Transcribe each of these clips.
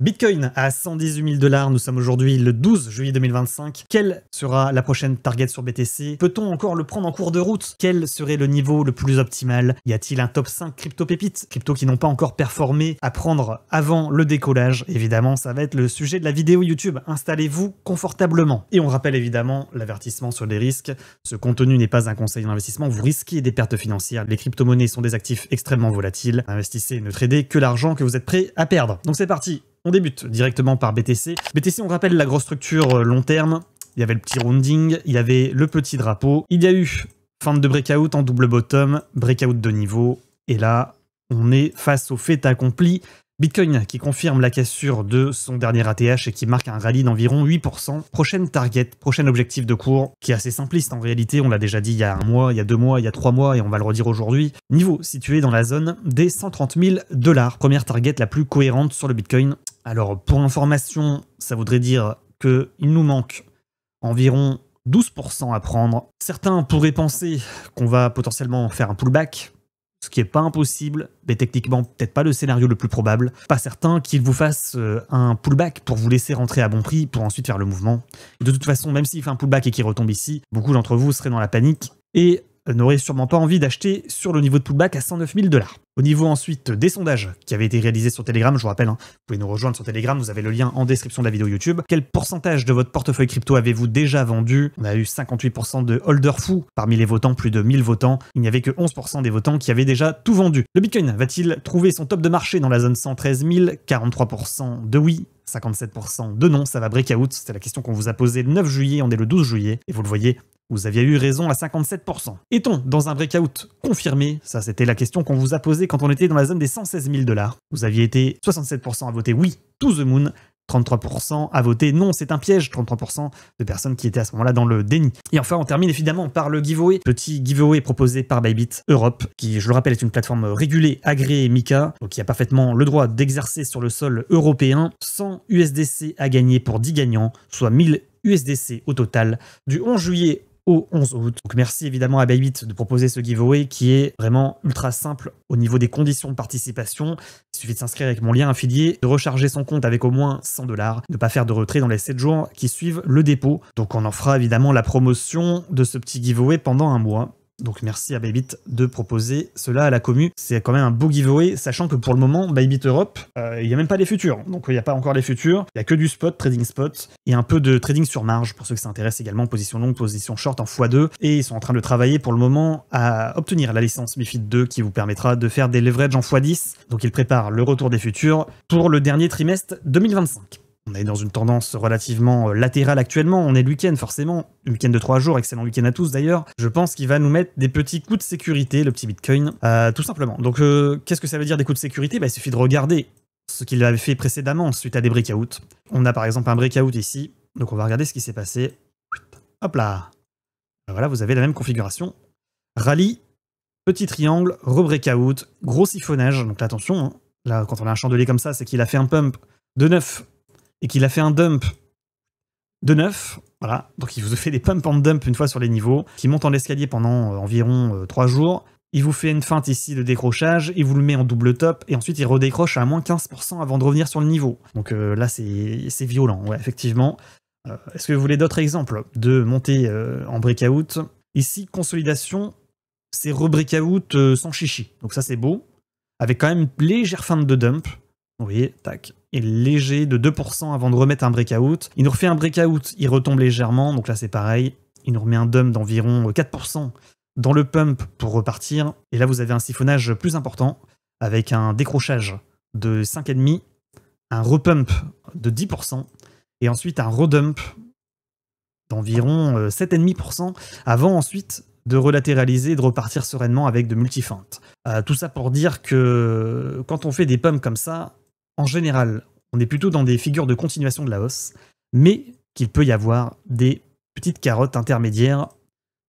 Bitcoin à 118 000 $, nous sommes aujourd'hui le 12 juillet 2025. Quelle sera la prochaine target sur BTC? Peut-on encore le prendre en cours de route? Quel serait le niveau le plus optimal? Y a-t-il un top 5 crypto pépites? Cryptos qui n'ont pas encore performé à prendre avant le décollage? Évidemment, ça va être le sujet de la vidéo YouTube. Installez-vous confortablement. Et on rappelle évidemment l'avertissement sur les risques. Ce contenu n'est pas un conseil d'investissement. Vous risquez des pertes financières. Les crypto-monnaies sont des actifs extrêmement volatiles. Investissez et ne tradez que l'argent que vous êtes prêt à perdre. Donc c'est parti. On débute directement par BTC. BTC, on rappelle la grosse structure long terme. Il y avait le petit rounding, il y avait le petit drapeau. Il y a eu fin de breakout en double bottom, breakout de niveau. Et là, on est face au fait accompli. Bitcoin qui confirme la cassure de son dernier ATH et qui marque un rallye d'environ 8%. Prochaine target, prochain objectif de cours qui est assez simpliste en réalité. On l'a déjà dit il y a un mois, il y a 2 mois, il y a 3 mois et on va le redire aujourd'hui. Niveau situé dans la zone des 130 000 $. Première target la plus cohérente sur le Bitcoin. Alors pour information, ça voudrait dire qu'il nous manque environ 12% à prendre. Certains pourraient penser qu'on va potentiellement faire un pullback, ce qui n'est pas impossible, mais techniquement peut-être pas le scénario le plus probable. Pas certain qu'il vous fasse un pullback pour vous laisser rentrer à bon prix pour ensuite faire le mouvement. Et de toute façon, même s'il fait un pullback et qu'il retombe ici, beaucoup d'entre vous seraient dans la panique et n'auraient sûrement pas envie d'acheter sur le niveau de pullback à 109 000 $. Au niveau ensuite des sondages qui avaient été réalisés sur Telegram, je vous rappelle, vous pouvez nous rejoindre sur Telegram, vous avez le lien en description de la vidéo YouTube. Quel pourcentage de votre portefeuille crypto avez-vous déjà vendu? On a eu 58% de holders fous parmi les votants, plus de 1000 votants. Il n'y avait que 11% des votants qui avaient déjà tout vendu. Le Bitcoin va-t-il trouver son top de marché dans la zone 113 000? 43% de oui, 57% de non, ça va breakout. C'était la question qu'on vous a posée le 9 juillet, on est le 12 juillet, et vous le voyez, vous aviez eu raison à 57%. Est-on dans un breakout confirmé? Ça, c'était la question qu'on vous a posée quand on était dans la zone des 116 000 $. Vous aviez été 67% à voter oui, to the moon, 33% à voter non, c'est un piège, 33% de personnes qui étaient à ce moment-là dans le déni. Et enfin, on termine évidemment par le giveaway. Petit giveaway proposé par Bybit Europe, qui, je le rappelle, est une plateforme régulée, agréée MiCA, donc qui a parfaitement le droit d'exercer sur le sol européen. 100 USDC à gagner pour 10 gagnants, soit 1000 USDC au total, du 11 juillet au 11 août. Donc merci évidemment à Bybit de proposer ce giveaway qui est vraiment ultra simple au niveau des conditions de participation. Il suffit de s'inscrire avec mon lien affilié, de recharger son compte avec au moins 100 $, ne pas faire de retrait dans les 7 jours qui suivent le dépôt. Donc on en fera évidemment la promotion de ce petit giveaway pendant un mois. Donc merci à Bybit de proposer cela à la commu. C'est quand même un beau giveaway, sachant que pour le moment, Bybit Europe, il n'y a même pas les futurs. Donc il n'y a pas encore les futurs, il n'y a que du spot, trading spot, et un peu de trading sur marge, pour ceux qui s'intéressent également, position longue, position short en x2. Et ils sont en train de travailler pour le moment à obtenir la licence MiFID 2 qui vous permettra de faire des leverages en x10. Donc ils préparent le retour des futurs pour le dernier trimestre 2025. On est dans une tendance relativement latérale actuellement, on est le week-end forcément, le week-end de 3 jours, excellent week-end à tous d'ailleurs. Je pense qu'il va nous mettre des petits coups de sécurité, le petit Bitcoin, tout simplement. Donc qu'est-ce que ça veut dire des coups de sécurité? Il suffit de regarder ce qu'il avait fait précédemment suite à des breakouts. On a par exemple un breakout ici, donc on va regarder ce qui s'est passé. Hop là, voilà, vous avez la même configuration. Rallye, petit triangle, re-breakout, gros siphonnage, donc là, attention, hein. Là quand on a un chandelier comme ça, c'est qu'il a fait un pump de 9 et qu'il a fait un dump de 9, voilà, donc il vous fait des pump and dump une fois sur les niveaux, qui monte en escalier pendant environ 3 jours, il vous fait une feinte ici de décrochage, il vous le met en double top, et ensuite il redécroche à moins 15% avant de revenir sur le niveau. Donc là c'est violent, ouais, effectivement. Est-ce que vous voulez d'autres exemples de montée en breakout? Ici, consolidation, c'est re-breakout sans chichi, donc ça c'est beau, avec quand même une légère feinte de dump. Vous voyez, tac, et léger de 2% avant de remettre un breakout. Il nous refait un breakout, il retombe légèrement, donc là c'est pareil. Il nous remet un dump d'environ 4% dans le pump pour repartir. Et là vous avez un siphonnage plus important, avec un décrochage de 5,5%, un repump de 10%, et ensuite un redump d'environ 7,5%, avant ensuite de relatéraliser et de repartir sereinement avec de multifeintes. Tout ça pour dire que quand on fait des pumps comme ça, en général, on est plutôt dans des figures de continuation de la hausse, mais qu'il peut y avoir des petites carottes intermédiaires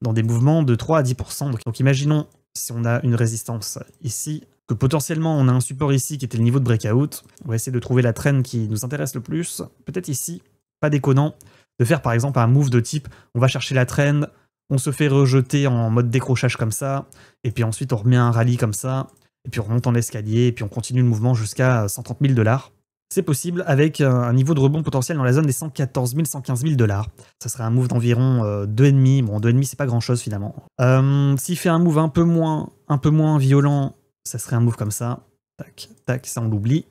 dans des mouvements de 3 à 10%. Donc imaginons, si on a une résistance ici, que potentiellement on a un support ici qui était le niveau de breakout. On va essayer de trouver la trend qui nous intéresse le plus. Peut-être ici, pas déconnant, de faire par exemple un move de type, on va chercher la trend, on se fait rejeter en mode décrochage comme ça, et puis ensuite on remet un rallye comme ça, et puis on remonte en escalier, et puis on continue le mouvement jusqu'à 130 000 $. C'est possible avec un niveau de rebond potentiel dans la zone des 114 000, 115 000 $. Ça serait un move d'environ 2,5. Bon, 2,5 c'est pas grand chose finalement. S'il fait un move un peu moins violent, ça serait un move comme ça. Tac, tac, ça on l'oublie.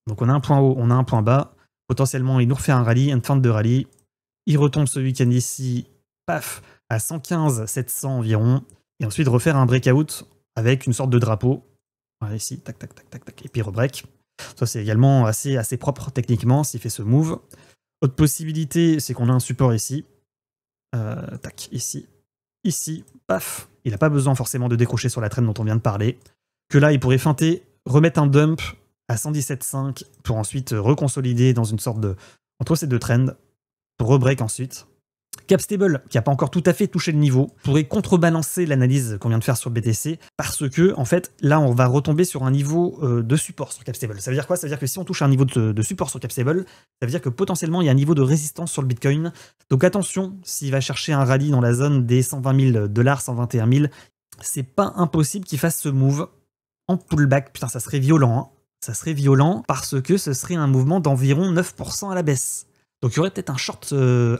Donc on a un point haut, on a un point bas. Potentiellement, il nous refait un rallye, une fin de rallye. Il retombe ce week-end ici, paf, à 115 700 environ. Et ensuite refaire un breakout avec une sorte de drapeau. Voilà, ici, tac, tac, tac, tac, tac. Et puis rebreak. Ça, c'est également assez propre techniquement s'il fait ce move. Autre possibilité, c'est qu'on a un support ici. Tac, ici, paf. Il n'a pas besoin forcément de décrocher sur la traîne dont on vient de parler. Que là, il pourrait feinter, remettre un dump à 117,5 pour ensuite reconsolider dans une sorte de... entre ces deux trends, pour rebreak ensuite. Capstable, qui n'a pas encore tout à fait touché le niveau, pourrait contrebalancer l'analyse qu'on vient de faire sur BTC, parce que, en fait, là, on va retomber sur un niveau de support sur Capstable. Ça veut dire quoi? Ça veut dire que si on touche un niveau de support sur Capstable, ça veut dire que potentiellement, il y a un niveau de résistance sur le Bitcoin. Donc attention, s'il va chercher un rallye dans la zone des 120 000 $, 121 000, c'est pas impossible qu'il fasse ce move en pullback. Putain, ça serait violent, hein. Ça serait violent parce que ce serait un mouvement d'environ 9% à la baisse. Donc il y aurait peut-être un short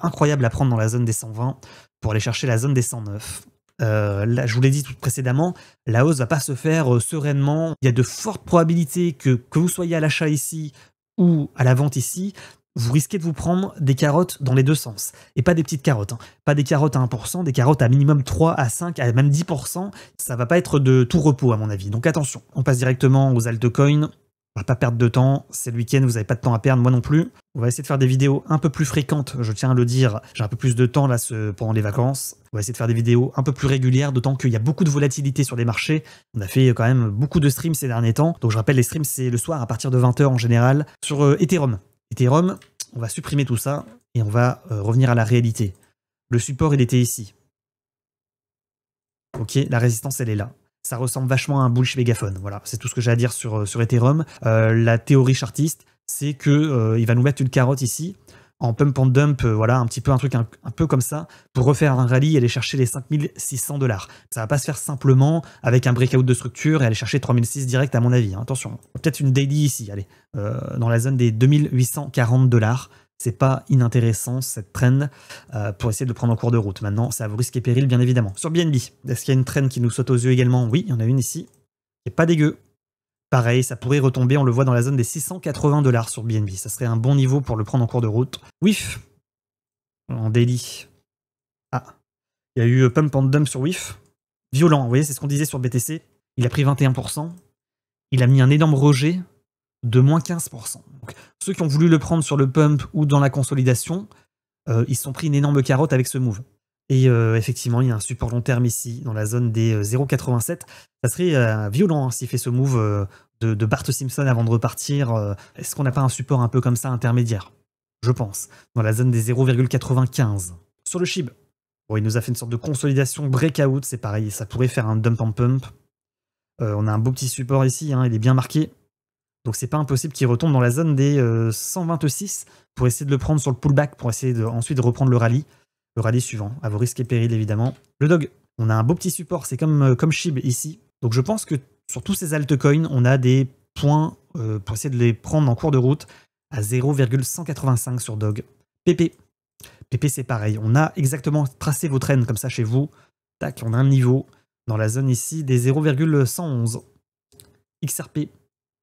incroyable à prendre dans la zone des 120 pour aller chercher la zone des 109. Là, je vous l'ai dit tout précédemment, la hausse va pas se faire sereinement. Il y a de fortes probabilités que vous soyez à l'achat ici ou à la vente ici, vous risquez de vous prendre des carottes dans les deux sens. Et pas des petites carottes, hein. Pas des carottes à 1%, des carottes à minimum 3 à 5, à même 10%. Ça va pas être de tout repos à mon avis. Donc attention, on passe directement aux altcoins. On va pas perdre de temps, c'est le week-end, vous n'avez pas de temps à perdre, moi non plus. On va essayer de faire des vidéos un peu plus fréquentes, je tiens à le dire. J'ai un peu plus de temps là pendant les vacances. On va essayer de faire des vidéos un peu plus régulières, d'autant qu'il y a beaucoup de volatilité sur les marchés. On a fait quand même beaucoup de streams ces derniers temps. Donc je rappelle, les streams, c'est le soir à partir de 20 h en général. Sur Ethereum. Ethereum, on va supprimer tout ça et on va revenir à la réalité. Le support, il était ici. Ok, la résistance, elle est là. Ça ressemble vachement à un bullish mégaphone. Voilà, c'est tout ce que j'ai à dire sur Ethereum. La théorie chartiste, c'est que il va nous mettre une carotte ici, en pump and dump, voilà, un petit peu un truc un peu comme ça, pour refaire un rallye et aller chercher les 5600 $. Ça va pas se faire simplement avec un breakout de structure et aller chercher 3006 direct à mon avis. Hein. Attention, peut-être une daily ici, allez, dans la zone des 2840 $. C'est pas inintéressant cette trend pour essayer de le prendre en cours de route. Maintenant, ça vous risque et péril, bien évidemment. Sur BNB, est-ce qu'il y a une trend qui nous saute aux yeux également? Oui, il y en a une ici. C'est pas dégueu. Pareil, ça pourrait retomber, on le voit dans la zone des 680 $ sur BNB. Ça serait un bon niveau pour le prendre en cours de route. WIF, en daily. Ah, il y a eu pump and dump sur WIF. Violent, vous voyez, c'est ce qu'on disait sur BTC. Il a pris 21%. Il a mis un énorme rejet de moins 15%. Donc, ceux qui ont voulu le prendre sur le pump ou dans la consolidation, ils se sont pris une énorme carotte avec ce move. Et effectivement, il y a un support long terme ici, dans la zone des 0,87. Ça serait violent hein, s'il fait ce move de Bart Simpson avant de repartir. Est-ce qu'on n'a pas un support un peu comme ça intermédiaire? Je pense. Dans la zone des 0,95. Sur le SHIB, bon, il nous a fait une sorte de consolidation breakout, c'est pareil, ça pourrait faire un dump en pump. On a un beau petit support ici, hein, il est bien marqué. Donc c'est pas impossible qu'il retombe dans la zone des 126 pour essayer de le prendre sur le pullback, pour essayer ensuite de reprendre le rallye. Le rallye suivant, à vos risques et périls évidemment. Le dog, on a un beau petit support, c'est comme SHIB ici. Donc je pense que sur tous ces altcoins, on a des points pour essayer de les prendre en cours de route à 0,185 sur dog. PP. PP c'est pareil, on a exactement tracé vos trends comme ça chez vous. Tac, on a un niveau dans la zone ici des 0,111. XRP.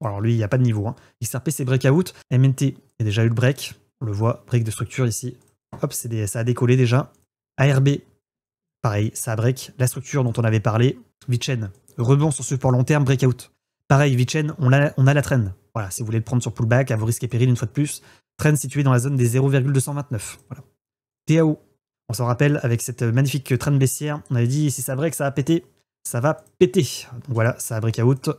Alors lui, il n'y a pas de niveau. Hein. XRP, c'est breakout. MNT, il y a déjà eu le break. On le voit, break de structure ici. Hop, ça a décollé déjà. ARB, pareil, ça a break. La structure dont on avait parlé. VeChain, rebond sur support long terme, breakout. Pareil, VeChain, on a la trend. Voilà, si vous voulez le prendre sur pullback, à vos risques et périls une fois de plus. Trend située dans la zone des 0,229. Voilà. TAO, on s'en rappelle, avec cette magnifique trend baissière, on avait dit si ça break, ça va péter. Ça va péter. Donc voilà, ça a breakout.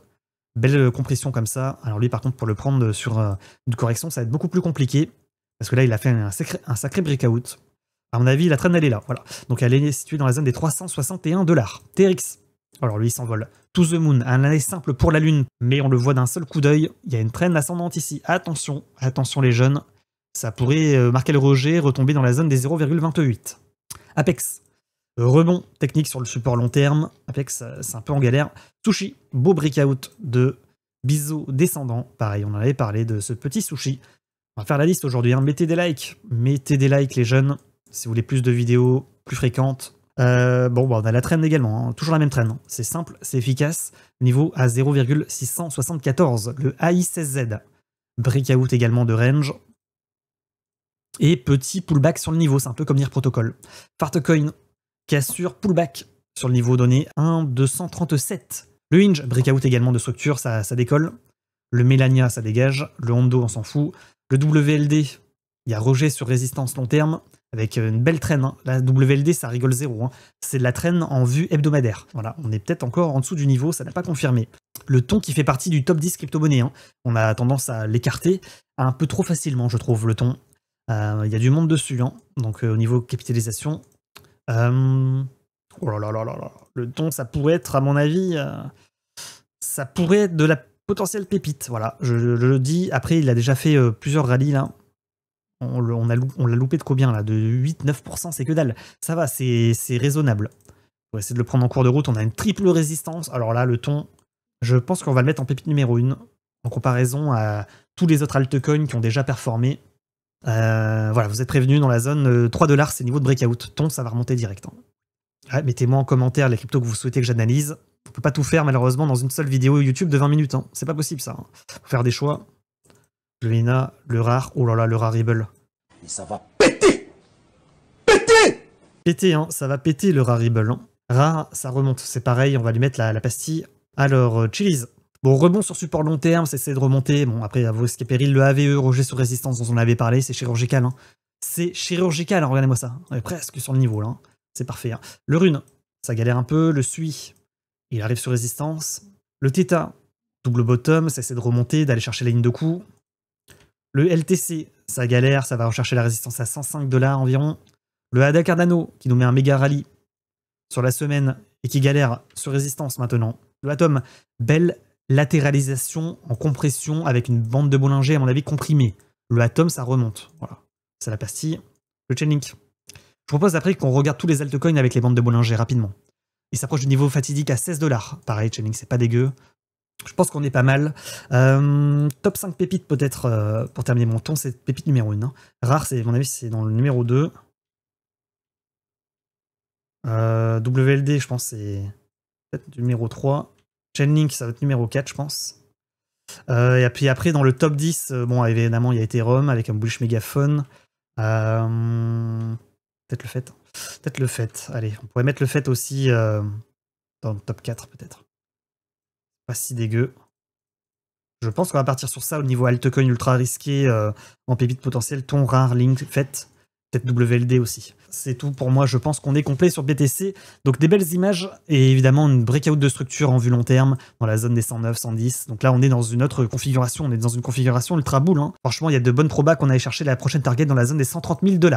Belle compression comme ça. Alors lui, par contre, pour le prendre sur une correction, ça va être beaucoup plus compliqué. Parce que là, il a fait un sacré breakout. À mon avis, la trend, elle est là. Voilà. Donc elle est située dans la zone des 361 $. TRX. Alors lui, il s'envole. To the moon, un année simple pour la lune, mais on le voit d'un seul coup d'œil. Il y a une trend ascendante ici. Attention, attention les jeunes. Ça pourrait marquer le rejet, retomber dans la zone des 0,28. Apex. Rebond technique sur le support long terme. Apex, c'est un peu en galère. Sushi, beau breakout de Biseau descendant, pareil, on en avait parlé de ce petit sushi. On va faire la liste aujourd'hui, hein. Mettez des likes les jeunes, si vous voulez plus de vidéos plus fréquentes. Bon, on a la traîne également, hein. Toujours la même traîne, hein. C'est simple, c'est efficace. Niveau à 0,674, le AI16Z. Breakout également de range. Et petit pullback sur le niveau, c'est un peu comme Nier Protocol. Fartcoin qui assure pullback sur le niveau donné, 1,237. Le Hinge, breakout également de structure, ça décolle. Le Melania, ça dégage. Le Hondo, on s'en fout. Le WLD, il y a rejet sur résistance long terme, avec une belle traîne, hein. La WLD, ça rigole zéro, hein. C'est de la traîne en vue hebdomadaire. Voilà, on est peut-être encore en dessous du niveau, ça n'a pas confirmé. Le thon qui fait partie du top 10 crypto-monnaies, hein. On a tendance à l'écarter un peu trop facilement, je trouve, le thon. Il y a du monde dessus, hein. Donc au niveau capitalisation... Oh là là là là là. Le thon, ça pourrait être, à mon avis, ça pourrait être de la potentielle pépite. Voilà, je le dis. Après, il a déjà fait plusieurs rallyes, là. On l'a loupé de combien, là? De 8-9%, c'est que dalle. Ça va, c'est raisonnable. On va essayer de le prendre en cours de route. On a une triple résistance. Alors là, le thon, je pense qu'on va le mettre en pépite numéro 1, en comparaison à tous les autres altcoins qui ont déjà performé. Voilà, vous êtes prévenus dans la zone 3 $, c'est niveau de breakout. Thon, ça va remonter direct, hein. Ouais, mettez-moi en commentaire les cryptos que vous souhaitez que j'analyse. On peut pas tout faire malheureusement dans une seule vidéo YouTube de 20 minutes. Hein. C'est pas possible ça. Hein. Faut faire des choix. Luna, le rare. Oh là là, le rarible. Et ça va péter. Péter. Péter, hein. Ça va péter le rarible. Hein. Rare, ça remonte. C'est pareil, on va lui mettre la pastille. Alors, Chili's. Bon, rebond sur support long terme, c'est essayer de remonter. Bon, après, à vos risques et périls, le AVE, rejet sur résistance dont on avait parlé, c'est chirurgical. Hein. C'est chirurgical, hein. Regardez-moi ça. On est presque sur le niveau là. Hein. C'est parfait. Hein. Le rune, ça galère un peu. Le sui, il arrive sur résistance. Le theta, double bottom, ça essaie de remonter, d'aller chercher la ligne de coup. Le LTC, ça galère, ça va rechercher la résistance à 105 $ environ. Le ADA Cardano, qui nous met un méga rallye sur la semaine et qui galère sur résistance maintenant. Le Atom, belle latéralisation en compression avec une bande de Bollinger, à mon avis, comprimée. Le Atom, ça remonte. Voilà, c'est la pastille. Le Chainlink. Je propose après qu'on regarde tous les altcoins avec les bandes de Bollinger rapidement. Il s'approche du niveau fatidique à 16 $. Pareil, Chainlink, c'est pas dégueu. Je pense qu'on est pas mal. Top 5 pépites peut-être pour terminer mon ton, c'est pépite numéro 1. Hein. Rare, c'est, à mon avis, c'est dans le numéro 2. WLD, je pense, c'est peut-être numéro 3. Chainlink, ça va être numéro 4, je pense. Et puis après, dans le top 10, bon, évidemment, il y a Ethereum avec un bullish mégaphone. Peut-être le fait. Peut-être le fait. Allez, on pourrait mettre le fait aussi dans le top 4, peut-être. Pas si dégueu. Je pense qu'on va partir sur ça au niveau altcoin ultra risqué en pépite potentielle. Thon, rare, link, fait. Peut-être WLD aussi. C'est tout pour moi, je pense qu'on est complet sur BTC. Donc des belles images et évidemment une breakout de structure en vue long terme dans la zone des 109, 110. Donc là on est dans une autre configuration, on est dans une configuration ultra bull. Hein. Franchement il y a de bonnes probas qu'on allait chercher la prochaine target dans la zone des 130 000 $.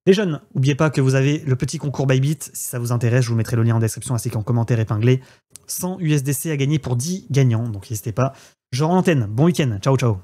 Les jeunes, n'oubliez pas que vous avez le petit concours Bybit. Si ça vous intéresse, je vous mettrai le lien en description ainsi qu'en commentaire épinglé. 100 USDC à gagner pour 10 gagnants, donc n'hésitez pas. Je rends l'antenne, bon week-end, ciao ciao.